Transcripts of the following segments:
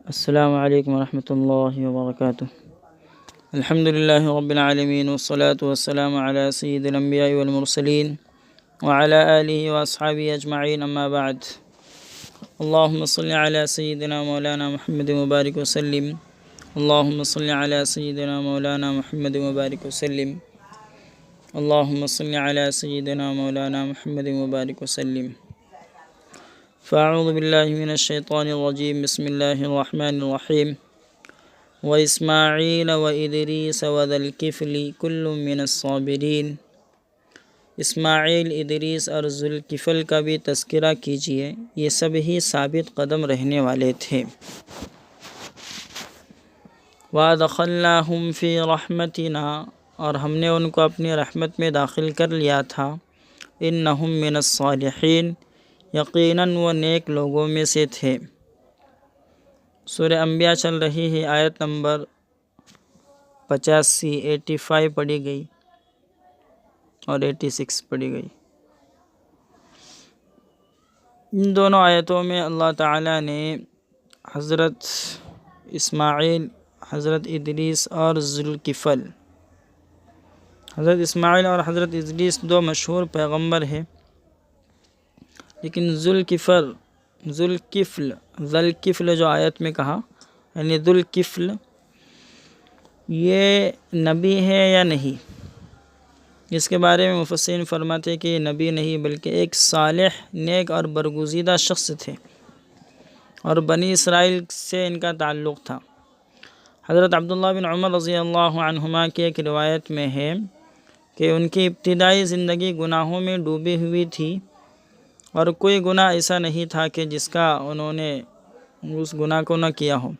السلام علیکم ورحمۃ اللہ وبرکاتہ۔ الحمد للہ رب العالمین والصلاة والسلام علی سید الانبیاء والمرسلین وعلی آلہ واصحابہ اجمعین، اما بعد۔ اللہم صل علی سیدنا مولانا محمد مبارک وسلم، اللہم صل علی سیدنا مولانا محمد مبارک وسلم، اللہم صل علی سیدنا مولانا محمد مبارک وسلم۔ فاعوذ باللہ من الشیطان الرجیم، بسم اللہ الرحمن الرحیم۔ واسماعیل وادریس وذا الکفل کل من الصابرین۔ اسماعیل، ادریس اور ذوالکفل کا بھی تذکرہ کیجیے، یہ سب ہی ثابت قدم رہنے والے تھے۔ وادخلناہم فی رحمتنا، اور ہم نے ان کو اپنی رحمت میں داخل کر لیا تھا۔ انہم من الصالحین، یقیناً وہ نیک لوگوں میں سے تھے۔ سورہ انبیاء چل رہی ہے، آیت نمبر 85 پڑھی گئی اور 86 پڑھی گئی۔ ان دونوں آیتوں میں اللہ تعالیٰ نے حضرت اسماعیل، حضرت ادریس اور ذوالکفل، حضرت اسماعیل اور حضرت ادریس دو مشہور پیغمبر ہیں، لیکن ذوالکفل جو آیت میں کہا، یعنی ذوالکفل یہ نبی ہے یا نہیں، اس کے بارے میں مفسرین فرماتے ہیں کہ یہ نبی نہیں بلکہ ایک صالح، نیک اور برگزیدہ شخص تھے، اور بنی اسرائیل سے ان کا تعلق تھا۔ حضرت عبداللہ بن عمر رضی اللہ عنہما کی ایک روایت میں ہے کہ ان کی ابتدائی زندگی گناہوں میں ڈوبی ہوئی تھی، اور کوئی گناہ ایسا نہیں تھا کہ جس کا انہوں نے اس گناہ کو نہ کیا ہو۔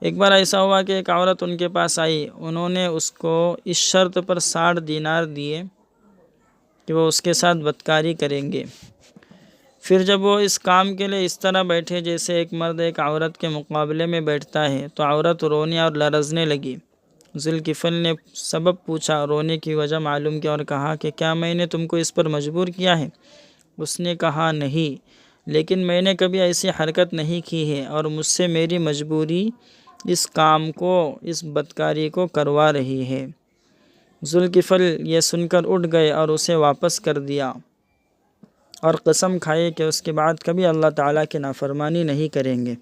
ایک بار ایسا ہوا کہ ایک عورت ان کے پاس آئی، انہوں نے اس کو اس شرط پر 60 دینار دیے کہ وہ اس کے ساتھ بدکاری کریں گے۔ پھر جب وہ اس کام کے لیے اس طرح بیٹھے جیسے ایک مرد ایک عورت کے مقابلے میں بیٹھتا ہے، تو عورت رونے اور لرزنے لگی۔ ذوالکفل نے سبب پوچھا، رونے کی وجہ معلوم کی اور کہا کہ کیا میں نے تم کو اس پر مجبور کیا ہے؟ اس نے کہا نہیں، لیکن میں نے کبھی ایسی حرکت نہیں کی ہے، اور مجھ سے میری مجبوری اس کام کو، اس بدکاری کو کروا رہی ہے۔ ذوالکفل یہ سن کر اٹھ گئے اور اسے واپس کر دیا، اور قسم کھائی کہ اس کے بعد کبھی اللہ تعالیٰ کی نافرمانی نہیں کریں گے۔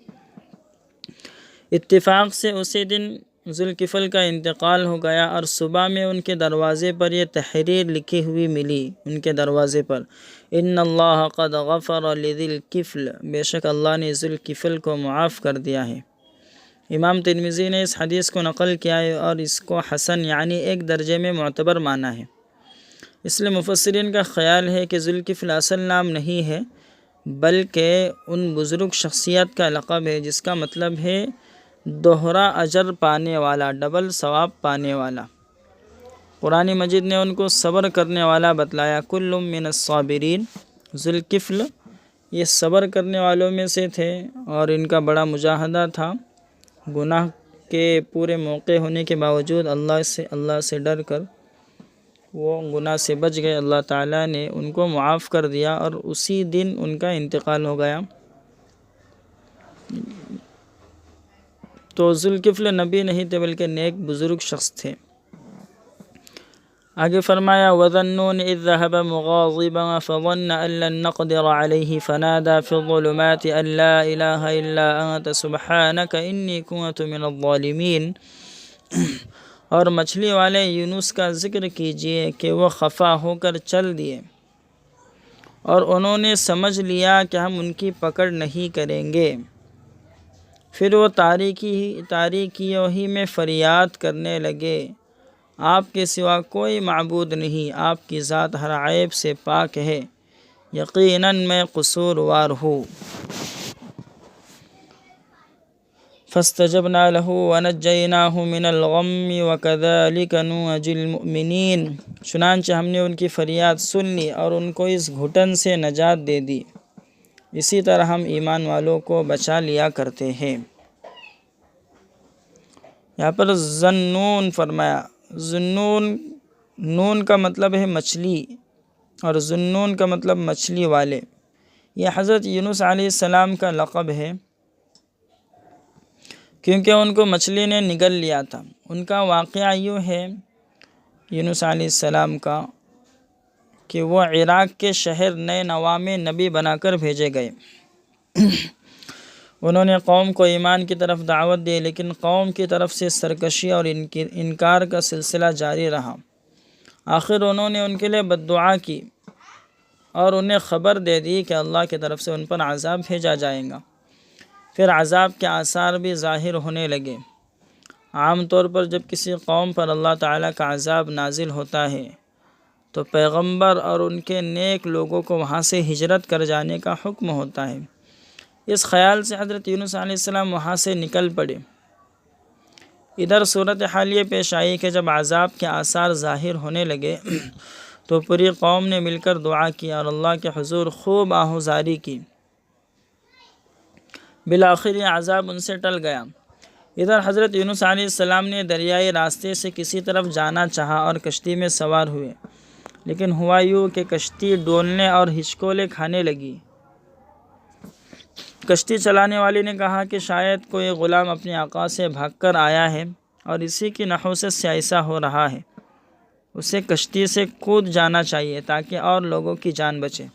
اتفاق سے اسی دن ذوالکفل کا انتقال ہو گیا، اور صبح میں ان کے دروازے پر یہ تحریر لکھی ہوئی ملی، ان کے دروازے پر، ان اللہ قد غفر لذی الکفل، بے شک اللہ نے ذوالکفل کو معاف کر دیا ہے۔ امام ترمذی نے اس حدیث کو نقل کیا ہے اور اس کو حسن یعنی ایک درجے میں معتبر مانا ہے۔ اس لیے مفسرین کا خیال ہے کہ ذوالکفل اصل نام نہیں ہے، بلکہ ان بزرگ شخصیت کا لقب ہے جس کا مطلب ہے دوہرا اجر پانے والا، ڈبل ثواب پانے والا۔ قرآن مجید نے ان کو صبر کرنے والا بتلایا، کل من الصابرین۔ ذوالکفل یہ صبر کرنے والوں میں سے تھے، اور ان کا بڑا مجاہدہ تھا۔ گناہ کے پورے موقع ہونے کے باوجود اللہ سے ڈر کر وہ گناہ سے بچ گئے۔ اللہ تعالیٰ نے ان کو معاف کر دیا، اور اسی دن ان کا انتقال ہو گیا۔ تو ذوالکفل نبی نہیں تھے بلکہ نیک بزرگ شخص تھے۔ آگے فرمایا، وَذَنُّونِ إِذْ ذَهَبَ مُغَاضِبًا فَظَنَّ أَن لَّن نَّقْدِرَ عَلَيْهِ فَنَادَىٰ فِي الظُّلُمَاتِ أَن لَّا إِلَٰهَ إِلَّا أَنتَ سُبْحَانَكَ إِنِّي كُنتُ مِنَ الظَّالِمِينَ۔ اور مچھلی والے یونس کا ذکر کیجیے کہ وہ خفا ہو کر چل دیے، اور انہوں نے سمجھ لیا کہ ہم ان کی پکڑ نہیں کریں گے۔ پھر وہ تاریکیوں ہی میں فریاد کرنے لگے، آپ کے سوا کوئی معبود نہیں، آپ کی ذات ہر عیب سے پاک ہے، یقیناً میں قصوروار ہوں۔ فاستجبنا له ونجيناه من الغم وكذلك ننجي المؤمنين۔ چنانچہ ہم نے ان کی فریاد سن لی اور ان کو اس گھٹن سے نجات دے دی، اسی طرح ہم ایمان والوں کو بچا لیا کرتے ہیں۔ یہاں پر ذنون فرمایا، ذنون، نون کا مطلب ہے مچھلی، اور ذنون کا مطلب مچھلی والے۔ یہ حضرت یونس علیہ السلام کا لقب ہے۔ کیونکہ ان کو مچھلی نے نگل لیا تھا۔ ان کا واقعہ یوں ہے یونس علیہ السلام کا کہ وہ عراق کے شہر نینوا میں نبی بنا کر بھیجے گئے۔ انہوں نے قوم کو ایمان کی طرف دعوت دی، لیکن قوم کی طرف سے سرکشی اور انکار کا سلسلہ جاری رہا۔ آخر انہوں نے ان کے لیے بد دعا کی اور انہیں خبر دے دی کہ اللہ کی طرف سے ان پر عذاب بھیجا جائے گا۔ پھر عذاب کے آثار بھی ظاہر ہونے لگے۔ عام طور پر جب کسی قوم پر اللہ تعالیٰ کا عذاب نازل ہوتا ہے تو پیغمبر اور ان کے نیک لوگوں کو وہاں سے ہجرت کر جانے کا حکم ہوتا ہے۔ اس خیال سے حضرت یونس علیہ السلام وہاں سے نکل پڑے۔ ادھر صورتحال یہ پیش آئی کہ جب عذاب کے آثار ظاہر ہونے لگے تو پوری قوم نے مل کر دعا کی اور اللہ کے حضور خوب آہوزاری کی۔ بالآخر یہ عذاب ان سے ٹل گیا۔ ادھر حضرت یونس علیہ السلام نے دریائی راستے سے کسی طرف جانا چاہا اور کشتی میں سوار ہوئے، لیکن ہوا یوں کہ کشتی ڈولنے اور ہچکولے کھانے لگی۔ کشتی چلانے والی نے کہا کہ شاید کوئی غلام اپنے آقا سے بھاگ کر آیا ہے اور اسی کی نحوست سے ایسا ہو رہا ہے۔ اسے کشتی سے کود جانا چاہیے تاکہ اور لوگوں کی جان بچے۔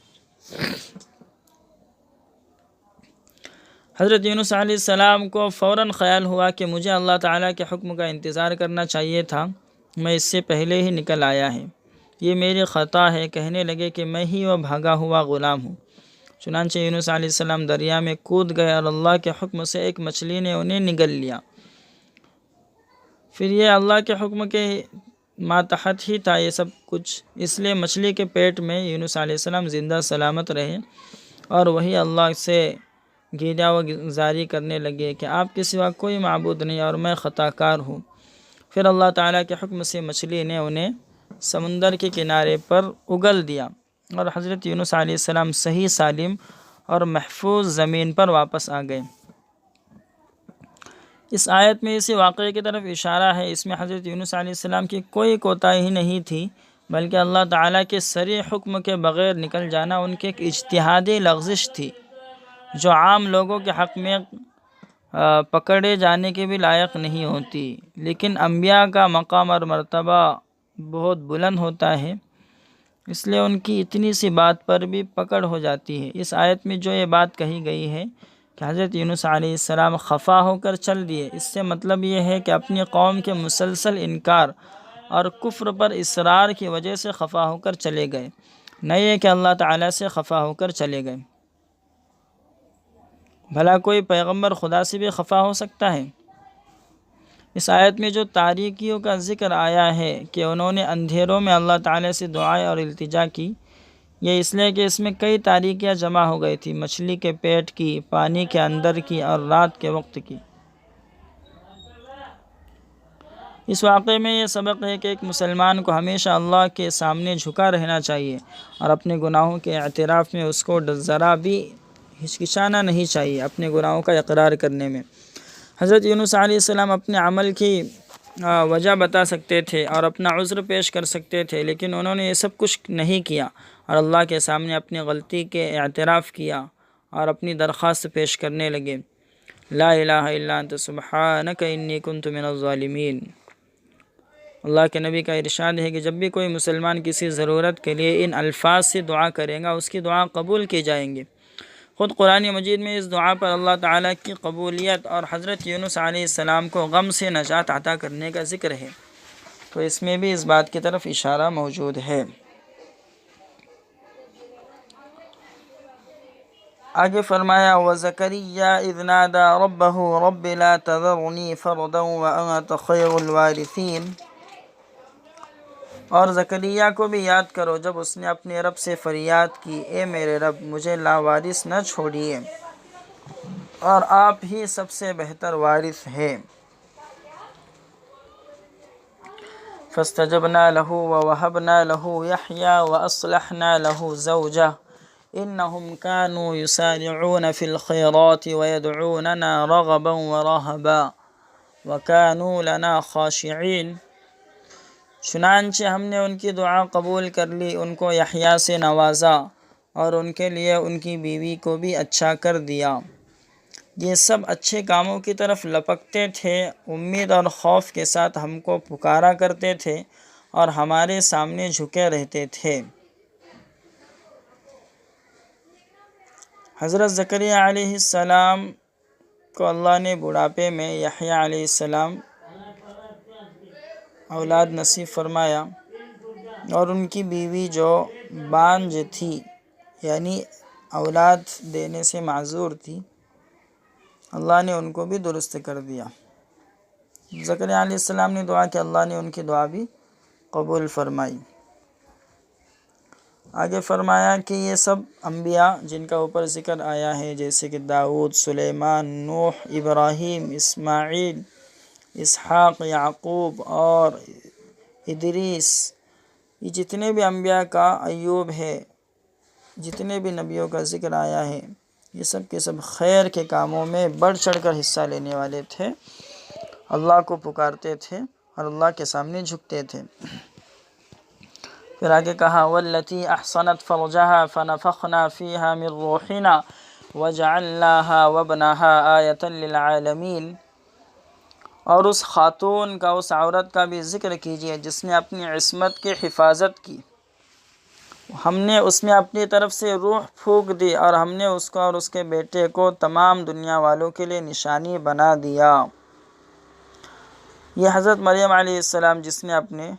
حضرت یونس علیہ السلام کو فوراً خیال ہوا کہ مجھے اللہ تعالیٰ کے حکم کا انتظار کرنا چاہیے تھا، میں اس سے پہلے ہی نکل آیا ہے، یہ میری خطا ہے۔ کہنے لگے کہ میں ہی وہ بھاگا ہوا غلام ہوں۔ چنانچہ یونس علیہ السلام دریا میں کود گئے اور اللہ کے حکم سے ایک مچھلی نے انہیں نگل لیا۔ پھر یہ اللہ کے حکم کے ماتحت ہی تھا یہ سب کچھ، اس لیے مچھلی کے پیٹ میں یونس علیہ السلام زندہ سلامت رہے اور وہی اللہ سے گیدہ و گزاری کرنے لگے کہ آپ کے سوا کوئی معبود نہیں اور میں خطا کار ہوں۔ پھر اللہ تعالیٰ کے حکم سے مچھلی نے انہیں سمندر کے کنارے پر اگل دیا اور حضرت یونس علیہ السلام صحیح سالم اور محفوظ زمین پر واپس آ گئے۔ اس آیت میں اسی واقعے کی طرف اشارہ ہے۔ اس میں حضرت یونس علیہ السلام کی کوئی کوتاہی نہیں تھی، بلکہ اللہ تعالیٰ کے صریح حکم کے بغیر نکل جانا ان کی ایک اجتہادی لغزش تھی، جو عام لوگوں کے حق میں پکڑے جانے کے بھی لائق نہیں ہوتی، لیکن انبیاء کا مقام اور مرتبہ بہت بلند ہوتا ہے، اس لیے ان کی اتنی سی بات پر بھی پکڑ ہو جاتی ہے۔ اس آیت میں جو یہ بات کہی گئی ہے کہ حضرت یونس علیہ السلام خفا ہو کر چل دیے، اس سے مطلب یہ ہے کہ اپنی قوم کے مسلسل انکار اور کفر پر اصرار کی وجہ سے خفا ہو کر چلے گئے، نہ یہ کہ اللہ تعالیٰ سے خفا ہو کر چلے گئے۔ بھلا کوئی پیغمبر خدا سے بھی خفا ہو سکتا ہے؟ اس آیت میں جو تاریکیوں کا ذکر آیا ہے کہ انہوں نے اندھیروں میں اللہ تعالیٰ سے دعائیں اور التجا کی، یہ اس لیے کہ اس میں کئی تاریکیاں جمع ہو گئی تھی، مچھلی کے پیٹ کی، پانی کے اندر کی اور رات کے وقت کی۔ اس واقعے میں یہ سبق ہے کہ ایک مسلمان کو ہمیشہ اللہ کے سامنے جھکا رہنا چاہیے اور اپنے گناہوں کے اعتراف میں اس کو ذرا بھی ہچکچانا نہیں چاہیے اپنے گناہوں کا اقرار کرنے میں۔ حضرت یونس علیہ السلام اپنے عمل کی وجہ بتا سکتے تھے اور اپنا عذر پیش کر سکتے تھے، لیکن انہوں نے یہ سب کچھ نہیں کیا اور اللہ کے سامنے اپنی غلطی کے اعتراف کیا اور اپنی درخواست پیش کرنے لگے۔ لا الہ الا انت سبحانک انی کنت من الظالمین۔ اللہ کے نبی کا ارشاد ہے کہ جب بھی کوئی مسلمان کسی ضرورت کے لیے ان الفاظ سے دعا کرے گا، اس کی دعا قبول کی جائیں گی۔ خود قرآن مجید میں اس دعا پر اللہ تعالیٰ کی قبولیت اور حضرت یونس علیہ السلام کو غم سے نجات عطا کرنے کا ذکر ہے، تو اس میں بھی اس بات کی طرف اشارہ موجود ہے۔ آگے فرمایا وَزَكَرِيَّا إِذْ نَادَى رَبَّهُ رَبِّ لَا تَذَرْنِي فَرْدًا وَأَنْتَ خَيْرُ الْوَارِثِينَ۔ اور زکریا کو بھی یاد کرو جب اس نے اپنے رب سے فریاد کی، اے میرے رب مجھے لاوارث نہ چھوڑیے اور آپ ہی سب سے بہتر وارث ہیں۔ فَاسْتَجَبْنَا لَهُ وَوَهَبْنَا لَهُ يَحْيَىٰ وَأَصْلَحْنَا لَهُ زَوْجَهُ إِنَّهُمْ كَانُوا يُسَارِعُونَ فِي الْخَيْرَاتِ وَيَدْعُونَنَا رَغَبًا وَرَهَبًا وَكَانُوا لَنَا خَاشِعِينَ۔ چنانچہ ہم نے ان کی دعا قبول کر لی، ان کو یحییٰ سے نوازا اور ان کے لیے ان کی بیوی کو بھی اچھا کر دیا۔ یہ سب اچھے کاموں کی طرف لپکتے تھے، امید اور خوف کے ساتھ ہم کو پکارا کرتے تھے اور ہمارے سامنے جھکے رہتے تھے۔ حضرت زکریا علیہ السلام کو اللہ نے بڑھاپے میں یحییٰ علیہ السلام اولاد نصیب فرمایا، اور ان کی بیوی جو بانجھ تھی یعنی اولاد دینے سے معذور تھی، اللہ نے ان کو بھی درست کر دیا۔ زکریا علیہ السلام نے دعا کہ اللہ نے ان کی دعا بھی قبول فرمائی۔ آگے فرمایا کہ یہ سب انبیاء جن کا اوپر ذکر آیا ہے، جیسے کہ داؤد، سلیمان، نوح، ابراہیم، اسماعیل، اسحاق، یعقوب اور ادریس، یہ جتنے بھی انبیاء کا، ایوب ہے، جتنے بھی نبیوں کا ذکر آیا ہے، یہ سب کے سب خیر کے کاموں میں بڑھ چڑھ کر حصہ لینے والے تھے، اللہ کو پکارتے تھے اور اللہ کے سامنے جھکتے تھے۔ پھر آگے کہا والتی احصنت فرجها فنفخنا فيها من روحنا وجعلناها وابنها آیة للعالمین، اور اس خاتون کا، اس عورت کا بھی ذکر کیجیے جس نے اپنی عصمت کی حفاظت کی، ہم نے اس میں اپنی طرف سے روح پھونک دی اور ہم نے اس کو اور اس کے بیٹے کو تمام دنیا والوں کے لیے نشانی بنا دیا۔ یہ حضرت مریم علیہ السلام جس نے اپنے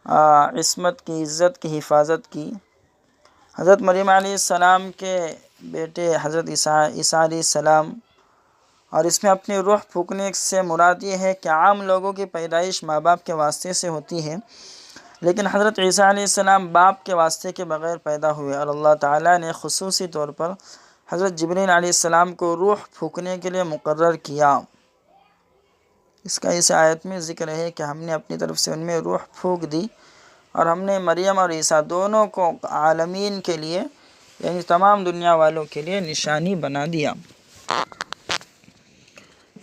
عصمت کی، عزت کی حفاظت کی، حضرت مریم علیہ السلام کے بیٹے حضرت عیسیٰ علیہ السلام، اور اس میں اپنی روح پھونکنے سے مراد یہ ہے کہ عام لوگوں کی پیدائش ماں باپ کے واسطے سے ہوتی ہے، لیکن حضرت عیسیٰ علیہ السلام باپ کے واسطے کے بغیر پیدا ہوئے، اور اللہ تعالیٰ نے خصوصی طور پر حضرت جبرائیل علیہ السلام کو روح پھونکنے کے لیے مقرر کیا۔ اس کا اس آیت میں ذکر ہے کہ ہم نے اپنی طرف سے ان میں روح پھونک دی، اور ہم نے مریم اور عیسیٰ دونوں کو عالمین کے لیے یعنی تمام دنیا والوں کے لیے نشانی بنا دیا۔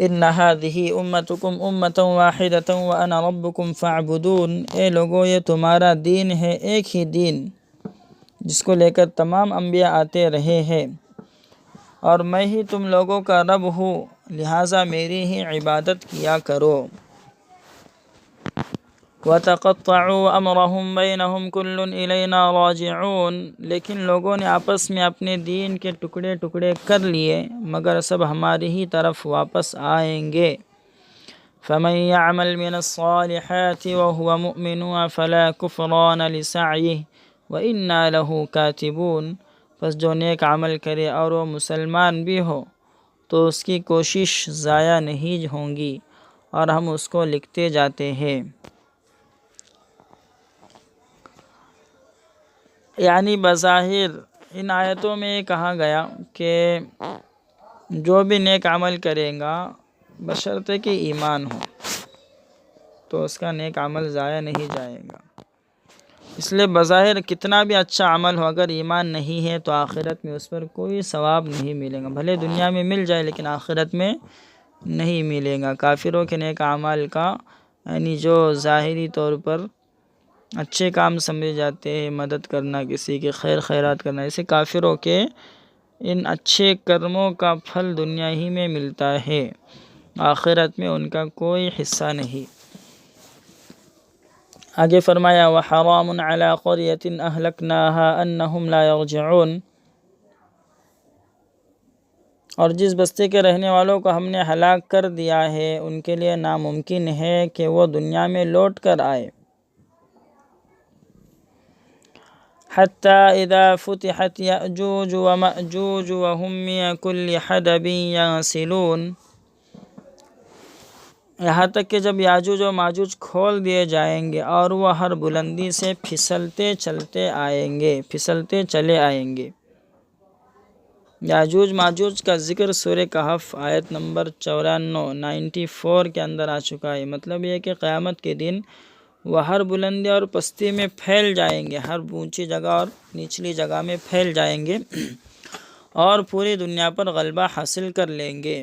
ان هذه امتکم امۃ واحدۃ وانا ربکم فاعبدون، اے لوگو یہ تمہارا دین ہے، ایک ہی دین جس کو لے کر تمام انبیاء آتے رہے ہیں، اور میں ہی تم لوگوں کا رب ہوں، لہٰذا میری ہی عبادت کیا کرو۔ وَتَقَطَّعُوا أَمْرَهُمْ بَيْنَهُمْ كُلٌّ إِلَيْنَا رَاجِعُونَ، لیکن لوگوں نے آپس میں اپنے دین کے ٹکڑے ٹکڑے کر لیے، مگر سب ہماری ہی طرف واپس آئیں گے۔ فَمَن يَعْمَلْ مِنَ الصَّالِحَاتِ وَهُوَ مُؤْمِنٌ فَلَا كُفْرَانَ لِسَعْيِهِ وَإِنَّا لَهُ كَاتِبُونَ، پس جو نیک عمل کرے اور وہ مسلمان بھی ہو تو اس کی کوشش ضائع نہیں ہوں گی، اور ہم اس کو لکھتے جاتے ہیں۔ یعنی بظاہر ان آیتوں میں یہ کہا گیا کہ جو بھی نیک عمل کرے گا بشرطے کہ ایمان ہو تو اس کا نیک عمل ضائع نہیں جائے گا۔ اس لیے بظاہر کتنا بھی اچھا عمل ہو، اگر ایمان نہیں ہے تو آخرت میں اس پر کوئی ثواب نہیں ملے گا، بھلے دنیا میں مل جائے لیکن آخرت میں نہیں ملے گا۔ کافروں کے نیک اعمال کا یعنی جو ظاہری طور پر اچھے کام سمجھے جاتے ہیں، مدد کرنا، کسی کے خیر خیرات کرنا، اسے کافروں کے ان اچھے کرموں کا پھل دنیا ہی میں ملتا ہے، آخرت میں ان کا کوئی حصہ نہیں۔ آگے فرمایا وَحَرَامٌ عَلَىٰ قَرْيَةٍ أَهْلَكْنَاهَا أَنَّهُمْ لَا يَرْجِعُونَ، اور جس بستی کے رہنے والوں کو ہم نے ہلاک کر دیا ہے ان کے لیے ناممکن ہے کہ وہ دنیا میں لوٹ کر آئے۔ حَتَّى إِذَا فُتِحَتْ يَأْجُوجُ وَمَأْجُوجُ وَهُمْ مِن كُلِّ حَدَبٍ يَنْسِلُونَ، یہاں تک کہ جب یاجوج و ماجوج کھول دیے جائیں گے اور وہ ہر بلندی سے پھسلتے چلے آئیں گے۔ یاجوج ماجوج کا ذکر سورہ کہف آیت نمبر 94 کے اندر آ چکا ہے۔ مطلب یہ کہ قیامت کے دن وہ ہر بلندی اور پستی میں پھیل جائیں گے، ہر اونچی جگہ اور نچلی جگہ میں پھیل جائیں گے اور پوری دنیا پر غلبہ حاصل کر لیں گے۔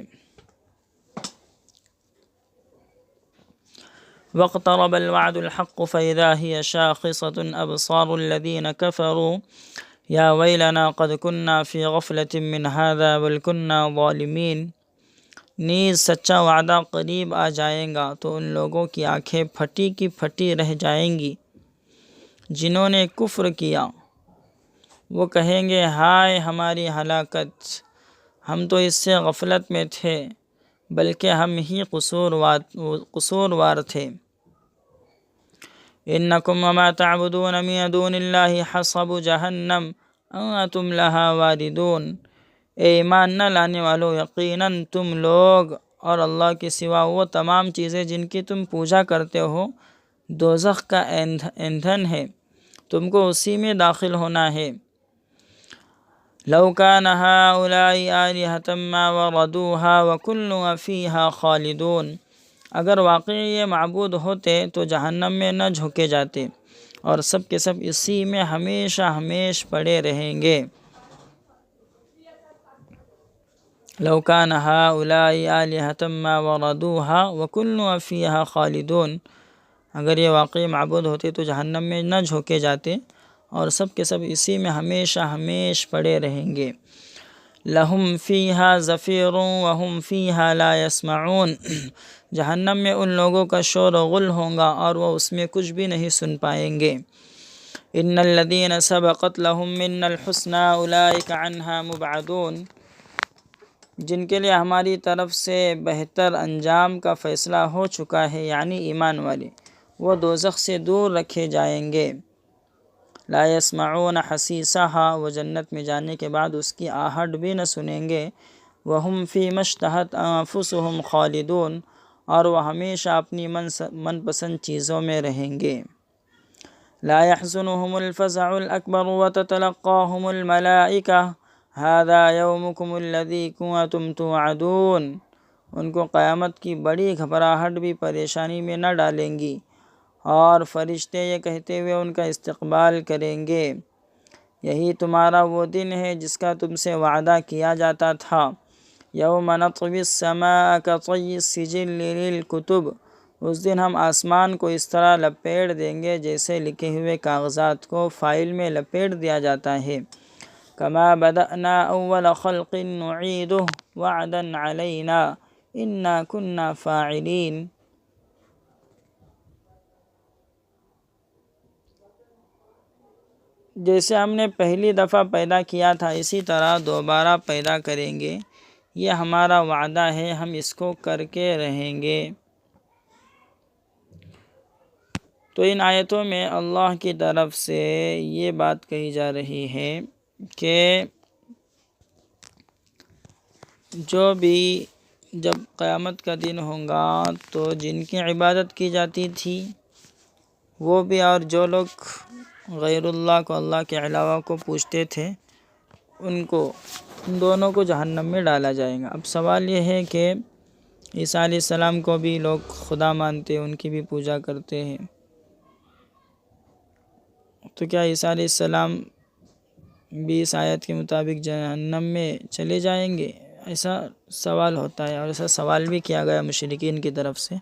وَاقْتَرَبَ الْوَعْدُ الْحَقُّ فَإِذَا هِيَ شَاخِصَةٌ أَبْصَارُ الَّذِينَ كَفَرُوا یا ویلنا قد کنا فی غفلۃ من ھذا بل کنا ظالمین، نیز سچا وعدہ قریب آ جائے گا تو ان لوگوں کی آنکھیں پھٹی کی پھٹی رہ جائیں گی جنہوں نے کفر کیا۔ وہ کہیں گے ہائے ہماری ہلاکت، ہم تو اس سے غفلت میں تھے، بلکہ ہم ہی قصوروار تھے۔ انکم وما تعبدون من دون اللہ حصب جہنم انتم لہا واردون، اے ایمان نہ لانے والو، یقیناً تم لوگ اور اللہ کے سوا وہ تمام چیزیں جن کی تم پوجا کرتے ہو دوزخ کا ایندھن ہے، تم کو اسی میں داخل ہونا ہے۔ لو کان ہؤلاء آلہۃ ما وردوها وکل فیہا خالدون، اگر واقعی یہ معبود ہوتے تو جہنم میں نہ جھونکے جاتے اور سب کے سب اسی میں ہمیشہ ہمیش پڑے رہیں گے۔ لو کان ہؤلاء آلہۃ ما وردوها وکل فیہا خالدون، اگر یہ واقعی معبود ہوتے تو جہنم میں نہ جھونکے جاتے اور سب کے سب اسی میں ہمیشہ ہمیش پڑے رہیں گے۔ لہم فیہا زفیر وہم فیہا لا یسمعون، جہنم میں ان لوگوں کا شور و غل ہوگا اور وہ اس میں کچھ بھی نہیں سن پائیں گے۔ ان الذین سبقت لہم منا الحسنی اولئک عنہا مبعدون، جن کے لیے ہماری طرف سے بہتر انجام کا فیصلہ ہو چکا ہے، یعنی ایمان والے، وہ دوزخ سے دور رکھے جائیں گے۔ لا یسمعون حسیسہا، وہ جنت میں جانے کے بعد اس کی آہٹ بھی نہ سنیں گے۔ وہم فیما اشتہت انفسہم خالدون، اور وہ ہمیشہ اپنی من پسند چیزوں میں رہیں گے۔ لا يحزنهم الفزع الأكبر وتتلقاهم الملائکہ ھذا یومکم الذی کنتم توعدون، ان کو قیامت کی بڑی گھبراہٹ بھی پریشانی میں نہ ڈالیں گی، اور فرشتے یہ کہتے ہوئے ان کا استقبال کریں گے، یہی تمہارا وہ دن ہے جس کا تم سے وعدہ کیا جاتا تھا۔ یوم نطوی السماء کطی السجل للکتب، اس دن ہم آسمان کو اس طرح لپیٹ دیں گے جیسے لکھے ہوئے کاغذات کو فائل میں لپیٹ دیا جاتا ہے۔ کما بدأنا اول خلق نعیدہ وعدا علینا انا کنا فاعلین، جیسے ہم نے پہلی دفعہ پیدا کیا تھا اسی طرح دوبارہ پیدا کریں گے، یہ ہمارا وعدہ ہے، ہم اس کو کر کے رہیں گے۔ تو ان آیتوں میں اللہ کی طرف سے یہ بات کہی جا رہی ہے کہ جو بھی جب قیامت کا دن ہوگا تو جن کی عبادت کی جاتی تھی وہ بھی، اور جو لوگ غیر اللہ کو، اللہ کے علاوہ کو پوجتے تھے، ان دونوں کو جہنم میں ڈالا جائے گا۔ اب سوال یہ ہے کہ عیسیٰ علیہ السلام کو بھی لوگ خدا مانتے، ان کی بھی پوجا کرتے ہیں، تو کیا عیسیٰ علیہ السلام بھی اس آیت کے مطابق جہنم میں چلے جائیں گے؟ ایسا سوال ہوتا ہے، اور ایسا سوال بھی کیا گیا مشرکین کی طرف سے۔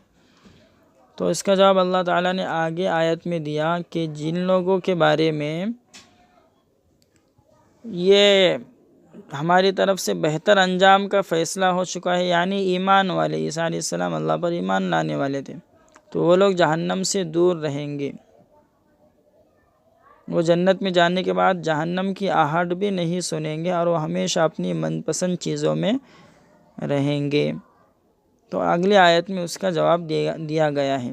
تو اس کا جواب اللہ تعالیٰ نے آگے آیت میں دیا کہ جن لوگوں کے بارے میں یہ ہماری طرف سے بہتر انجام کا فیصلہ ہو چکا ہے، یعنی ایمان والے، عیسیٰ علیہ السلام اللہ پر ایمان لانے والے تھے، تو وہ لوگ جہنم سے دور رہیں گے۔ وہ جنت میں جانے کے بعد جہنم کی آہٹ بھی نہیں سنیں گے، اور وہ ہمیشہ اپنی من پسند چیزوں میں رہیں گے۔ تو اگلی آیت میں اس کا جواب دیا گیا ہے،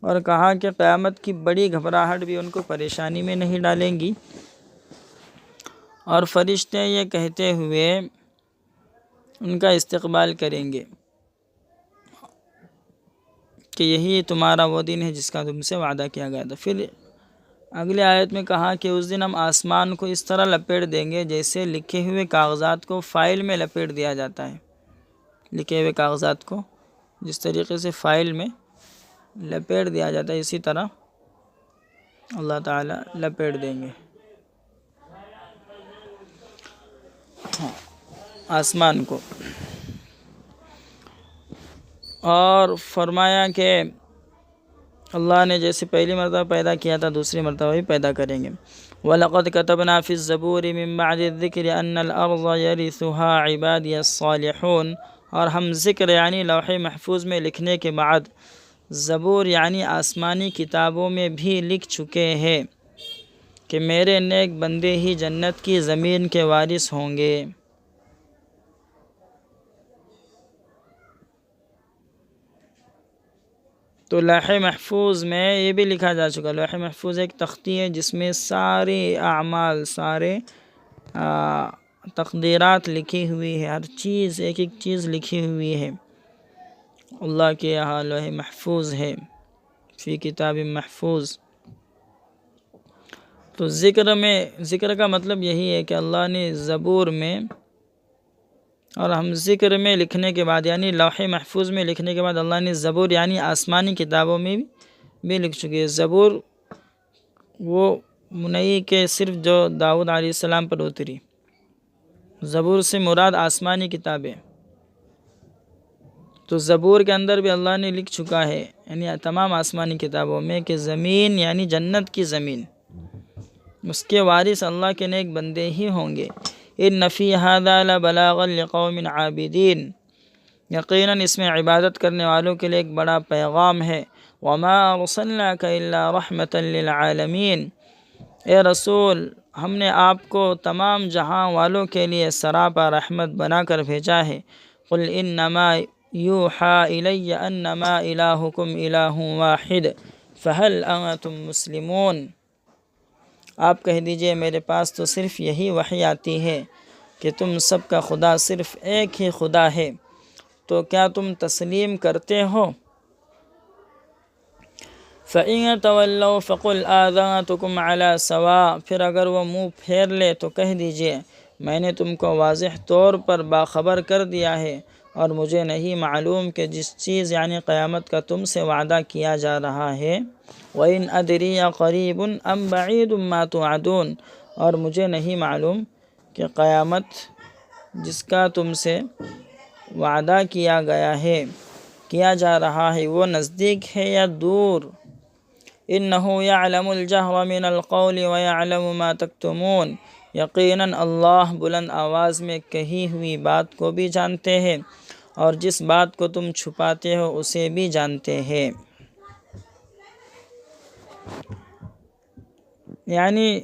اور کہا کہ قیامت کی بڑی گھبراہٹ بھی ان کو پریشانی میں نہیں ڈالیں گی، اور فرشتے یہ کہتے ہوئے ان کا استقبال کریں گے کہ یہی تمہارا وہ دن ہے جس کا تم سے وعدہ کیا گیا تھا۔ پھر اگلی آیت میں کہا کہ اس دن ہم آسمان کو اس طرح لپیٹ دیں گے جیسے لکھے ہوئے کاغذات کو فائل میں لپیٹ دیا جاتا ہے، لکھے ہوئے کاغذات کو جس طریقے سے فائل میں لپیٹ دیا جاتا ہے، اسی طرح اللہ تعالیٰ لپیٹ دیں گے آسمان کو۔ اور فرمایا کہ اللہ نے جیسے پہلی مرتبہ پیدا کیا تھا دوسری مرتبہ بھی پیدا کریں گے۔ وَلَقَدْ كَتَبْنَا فِي الزَّبُورِ مِن بَعْدِ الذِّكْرِ أَنَّ الْأَرْضَ يَرِثُهَا عِبَادِيَ الصَّالِحُونَ، اور ہم ذکر یعنی لوح محفوظ میں لکھنے کے بعد زبور یعنی آسمانی کتابوں میں بھی لکھ چکے ہیں کہ میرے نیک بندے ہی جنت کی زمین کے وارث ہوں گے۔ تو لوح محفوظ میں یہ بھی لکھا جا چکا۔ لوح محفوظ ایک تختی ہے جس میں سارے اعمال، سارے تقدیرات لکھی ہوئی ہے، ہر چیز ایک ایک چیز لکھی ہوئی ہے۔ اللہ کے یہاں لوح محفوظ ہے، فی کتاب محفوظ۔ تو ذکر کا مطلب یہی ہے کہ اللہ نے زبور میں اور ہم ذکر میں لکھنے کے بعد یعنی لوح محفوظ میں لکھنے کے بعد اللہ نے زبور یعنی آسمانی کتابوں میں بھی لکھ چکے۔ زبور وہ نہیں کہ صرف جو داؤد علیہ السلام پر اتری، زبور سے مراد آسمانی کتابیں۔ تو زبور کے اندر بھی اللہ نے لکھ چکا ہے یعنی تمام آسمانی کتابوں میں کہ زمین یعنی جنت کی زمین، اس کے وارث اللہ کے نیک بندے ہی ہوں گے۔ ان فی ھذا لبلاغا لقوم عابدین، یقیناً اس میں عبادت کرنے والوں کے لیے ایک بڑا پیغام ہے۔ وما ارسلناک الا رحمتا للعالمین، اے رسول ہم نے آپ کو تمام جہاں والوں کے لیے سراپا رحمت بنا کر بھیجا ہے۔ قل انما یوحی الی انما الہکم الہ واحد فہل انتم مسلمون، آپ کہہ دیجئے میرے پاس تو صرف یہی وحی آتی ہے کہ تم سب کا خدا صرف ایک ہی خدا ہے، تو کیا تم تسلیم کرتے ہو؟ فَإِن تَوَلَّوْا فَقُلْ آذَنْتُكُمْ عَلَى سَوَاءٍ، پھر اگر وہ منہ پھیر لے تو کہہ دیجئے میں نے تم کو واضح طور پر باخبر کر دیا ہے، اور مجھے نہیں معلوم کہ جس چیز یعنی قیامت کا تم سے وعدہ کیا جا رہا ہے۔ وَإِنْ أَدْرِي قَرِيبٌ أَمْ بَعِيدٌ مَا تُوعَدُونَ، اور مجھے نہیں معلوم کہ قیامت جس کا تم سے وعدہ کیا گیا ہے، کیا جا رہا ہے، وہ نزدیک ہے یا دور۔ إِنَّهُ يَعْلَمُ الْجَهْرَ مِنَ الْقَوْلِ وَيَعْلَمُ مَا تَكْتُمُونَ، یقیناً اللہ بلند آواز میں کہی ہوئی بات کو بھی جانتے ہیں اور جس بات کو تم چھپاتے ہو اسے بھی جانتے ہیں۔ یعنی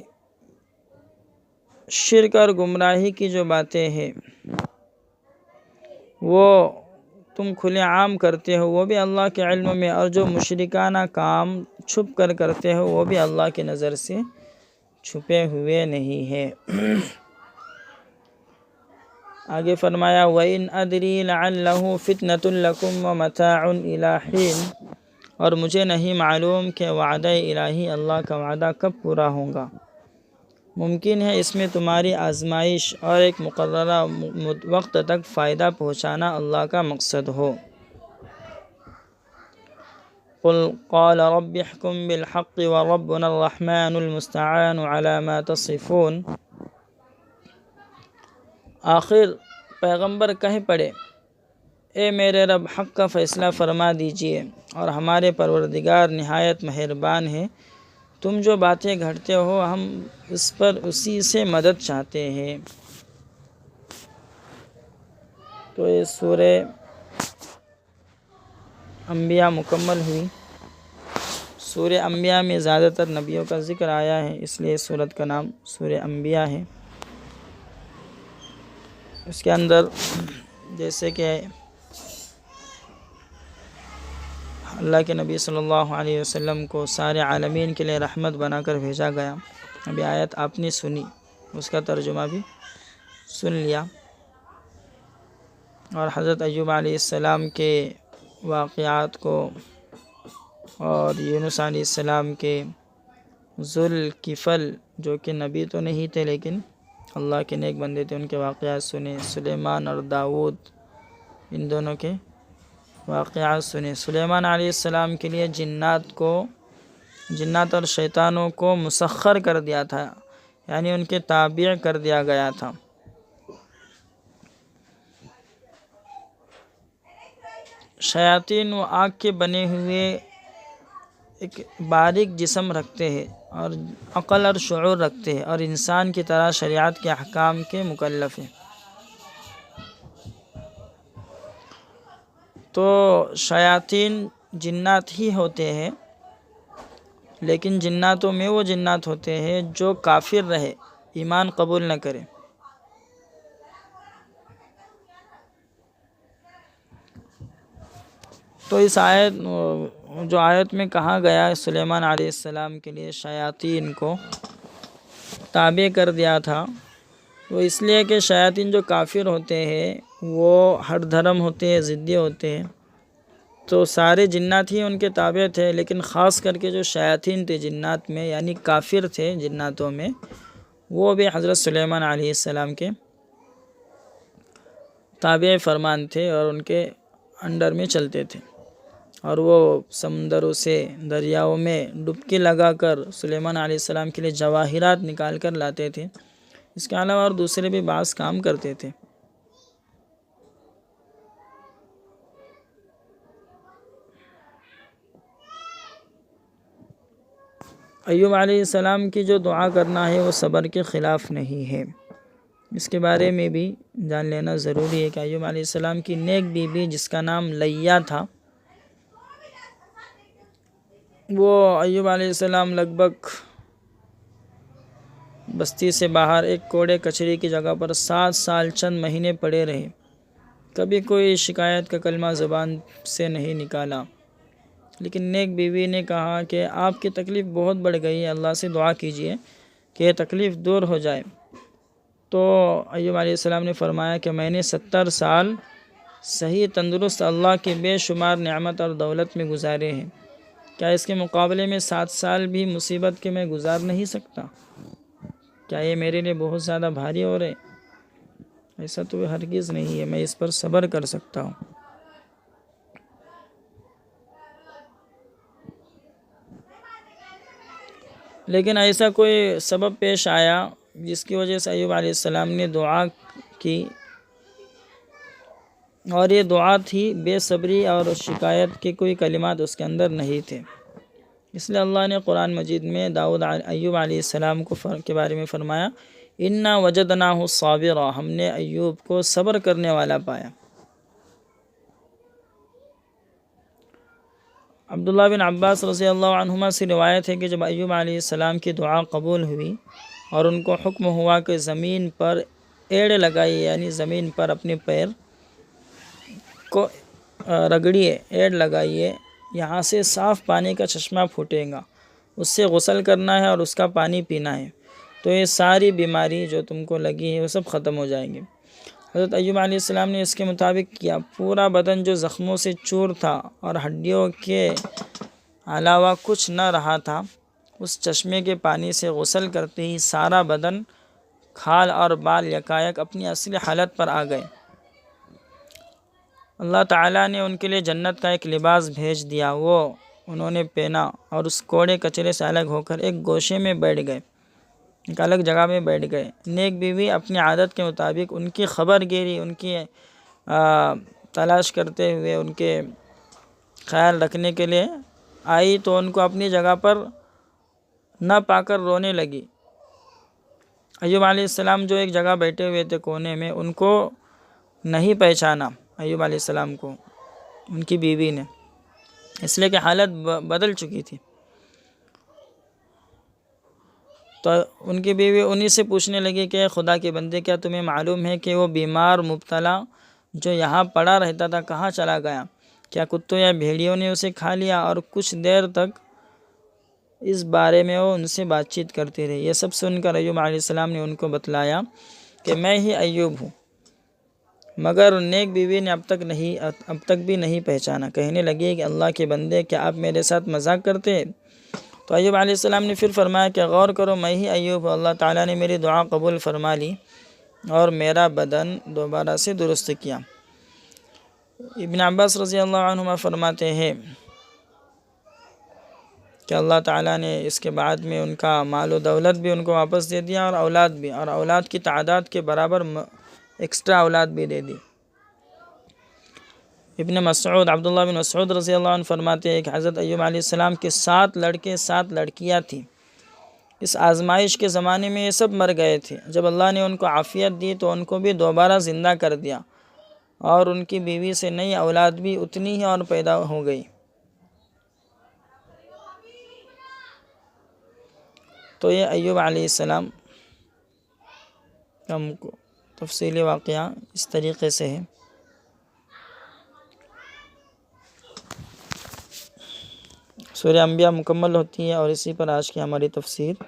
شرک اور گمراہی کی جو باتیں ہیں وہ تم کھلے عام کرتے ہو، وہ بھی اللہ کے علم میں، اور جو مشرکانہ کام چھپ کر کرتے ہو وہ بھی اللہ کی نظر سے چھپے ہوئے نہیں ہے۔ آگے فرمایا وَإِنْ أَدْرِي لَعَلَّهُ فِتْنَةٌ لَكُمْ وَمَتَاعٌ إِلَىٰ حِينٍ، اور مجھے نہیں معلوم کہ وعدہ الہی اللہ کا وعدہ کب پورا ہوگا، ممکن ہے اس میں تمہاری آزمائش اور ایک مقررہ وقت تک فائدہ پہنچانا اللہ کا مقصد ہو۔ قل قال رب احکم بالحق وربنا الرحمن المستعان على ما تصفون، آخر پیغمبر کہہ پڑے اے میرے رب حق کا فیصلہ فرما دیجئے، اور ہمارے پروردگار نہایت مہربان ہے، تم جو باتیں گھڑتے ہو ہم اس پر اسی سے مدد چاہتے ہیں۔ تو یہ سورہ انبیاء مکمل ہوئی۔ سورہ انبیاء میں زیادہ تر نبیوں کا ذکر آیا ہے، اس لیے سورت کا نام سورہ انبیاء ہے۔ اس کے اندر جیسے کہ اللہ کے نبی صلی اللہ علیہ وسلم کو سارے عالمین کے لیے رحمت بنا کر بھیجا گیا، ابھی آیت آپ نے سنی، اس کا ترجمہ بھی سن لیا، اور حضرت ایوب علیہ السلام کے واقعات کو اور یونس علیہ السلام کے ذوالکفل جو کہ نبی تو نہیں تھے لیکن اللہ کے نیک بندے تھے، ان کے واقعات سنے، سلیمان اور داؤد ان دونوں کے واقعات سنے۔ سلیمان علیہ السلام کے لیے جنات اور شیطانوں کو مسخر کر دیا تھا، یعنی ان کے تابع کر دیا گیا تھا۔ شیاطین و آگ کے بنے ہوئے ایک باریک جسم رکھتے ہیں اور عقل اور شعور رکھتے ہیں اور انسان کی طرح شریعت کے احکام کے مکلف ہیں۔ تو شیاطین جنات ہی ہوتے ہیں، لیکن جناتوں میں وہ جنات ہوتے ہیں جو کافر رہے، ایمان قبول نہ کرے۔ تو اس جو آیت میں کہا گیا ہے سلیمان علیہ السلام کے لیے شیاطین کو تابع کر دیا تھا، وہ اس لیے کہ شیاطین جو کافر ہوتے ہیں وہ ہر دھرم ہوتے ہیں، ضدی ہوتے ہیں، تو سارے جنات ہی ان کے تابع تھے، لیکن خاص کر کے جو شیاطین تھے جنات میں، یعنی کافر تھے جناتوں میں، وہ بھی حضرت سلیمان علیہ السلام کے تابع فرمان تھے اور ان کے انڈر میں چلتے تھے، اور وہ سمندروں سے، دریاؤں میں ڈبکی لگا کر سلیمان علیہ السلام کے لیے جواہرات نکال کر لاتے تھے۔ اس کے علاوہ اور دوسرے بھی بعض کام کرتے تھے۔ ایوب علیہ السلام کی جو دعا کرنا ہے وہ صبر کے خلاف نہیں ہے، اس کے بارے میں بھی جان لینا ضروری ہے کہ ایوب علیہ السلام کی نیک بیوی جس کا نام لیا تھا، وہ ایوب علیہ السلام لگ بھگ بستی سے باہر ایک کوڑے کچرے کی جگہ پر 7 سال چند مہینے پڑے رہے، کبھی کوئی شکایت کا کلمہ زبان سے نہیں نکالا، لیکن نیک بیوی نے کہا کہ آپ کی تکلیف بہت بڑھ گئی ہے، اللہ سے دعا کیجئے کہ یہ تکلیف دور ہو جائے۔ تو ایوب علیہ السلام نے فرمایا کہ میں نے 70 سال صحیح تندرست اللہ کی بے شمار نعمت اور دولت میں گزارے ہیں، کیا اس کے مقابلے میں 7 سال بھی مصیبت کے میں گزار نہیں سکتا؟ کیا یہ میرے لیے بہت زیادہ بھاری ہو رہے؟ ایسا تو ہرگز نہیں ہے، میں اس پر صبر کر سکتا ہوں۔ لیکن ایسا کوئی سبب پیش آیا جس کی وجہ سے ایوب علیہ السلام نے دعا کی، اور یہ دعا تھی بے صبری اور شکایت کے کوئی کلمات اس کے اندر نہیں تھے۔ اس لیے اللہ نے قرآن مجید میں ایوب علیہ السلام کے بارے میں فرمایا اِنَّا وَجَدْنَاهُ صَابِرًا، ہم نے ایوب کو صبر کرنے والا پایا۔ عبداللہ بن عباس رضی اللہ عنہما سے روایت ہے کہ جب ایوب علیہ السلام کی دعا قبول ہوئی اور ان کو حکم ہوا کہ زمین پر ایڑ لگائیے، یعنی زمین پر اپنے پیر کو رگڑیے، ایڑ لگائیے، یہاں سے صاف پانی کا چشمہ پھوٹے گا، اس سے غسل کرنا ہے اور اس کا پانی پینا ہے، تو یہ ساری بیماری جو تم کو لگی ہے وہ سب ختم ہو جائیں گی۔ حضرت ایوب علیہ السلام نے اس کے مطابق کیا، پورا بدن جو زخموں سے چور تھا اور ہڈیوں کے علاوہ کچھ نہ رہا تھا، اس چشمے کے پانی سے غسل کرتے ہی سارا بدن، کھال اور بال یکایک اپنی اصلی حالت پر آ گئے۔ اللہ تعالیٰ نے ان کے لیے جنت کا ایک لباس بھیج دیا، وہ انہوں نے پہنا اور اس کوڑے کچرے سے الگ ہو کر ایک گوشے میں بیٹھ گئے، ایک الگ جگہ میں بیٹھ گئے۔ نیک بیوی اپنی عادت کے مطابق ان کی خبر گیری، ان کی تلاش کرتے ہوئے ان کے خیال رکھنے کے لیے آئی، تو ان کو اپنی جگہ پر نہ پا کر رونے لگی۔ ایوب علیہ السلام جو ایک جگہ بیٹھے ہوئے تھے کونے میں، ان کو نہیں پہچانا ایوب علیہ السلام کو ان کی بیوی نے، اس لیے کہ حالت بدل چکی تھی۔ تو ان کی بیوی انہی سے پوچھنے لگی کہ خدا کے بندے، کیا تمہیں معلوم ہے کہ وہ بیمار مبتلا جو یہاں پڑا رہتا تھا کہاں چلا گیا؟ کیا کتوں یا بھیڑیوں نے اسے کھا لیا؟ اور کچھ دیر تک اس بارے میں وہ ان سے بات چیت کرتی رہی۔ یہ سب سن کر ایوب علیہ السلام نے ان کو بتلایا کہ میں ہی ایوب ہوں، مگر نیک بیوی نے اب تک بھی نہیں پہچانا۔ کہنے لگی کہ اللہ کے بندے، کیا آپ میرے ساتھ مذاق کرتے ہیں؟ تو ایوب علیہ السلام نے پھر فرمایا کہ غور کرو، میں ہی ایوب ہوں، اللہ تعالیٰ نے میری دعا قبول فرما لی اور میرا بدن دوبارہ سے درست کیا۔ ابن عباس رضی اللہ عنہما فرماتے ہیں کہ اللہ تعالیٰ نے اس کے بعد میں ان کا مال و دولت بھی ان کو واپس دے دیا، اور اولاد بھی، اور اولاد کی تعداد کے برابر ایکسٹرا اولاد بھی دے دی۔ ابن مسعود عبداللہ بن مسعود رضی اللہ عنہ فرماتے ہیں کہ حضرت ایوب علیہ السلام کے 7 لڑکے 7 لڑکیاں تھیں. اس آزمائش کے زمانے میں یہ سب مر گئے تھے. جب اللہ نے ان کو عافیت دی تو ان کو بھی دوبارہ زندہ کر دیا، اور ان کی بیوی سے نئی اولاد بھی اتنی ہی اور پیدا ہو گئی. تو یہ ایوب علیہ السلام کا تفصیلی واقعہ اس طریقے سے ہے. سورہ انبیاء مکمل ہوتی ہے اور اسی پر آج کی ہماری تفسیر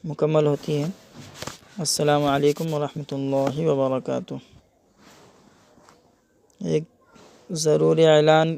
مکمل ہوتی ہے. السلام علیکم ورحمۃ اللہ وبرکاتہ. ایک ضروری اعلان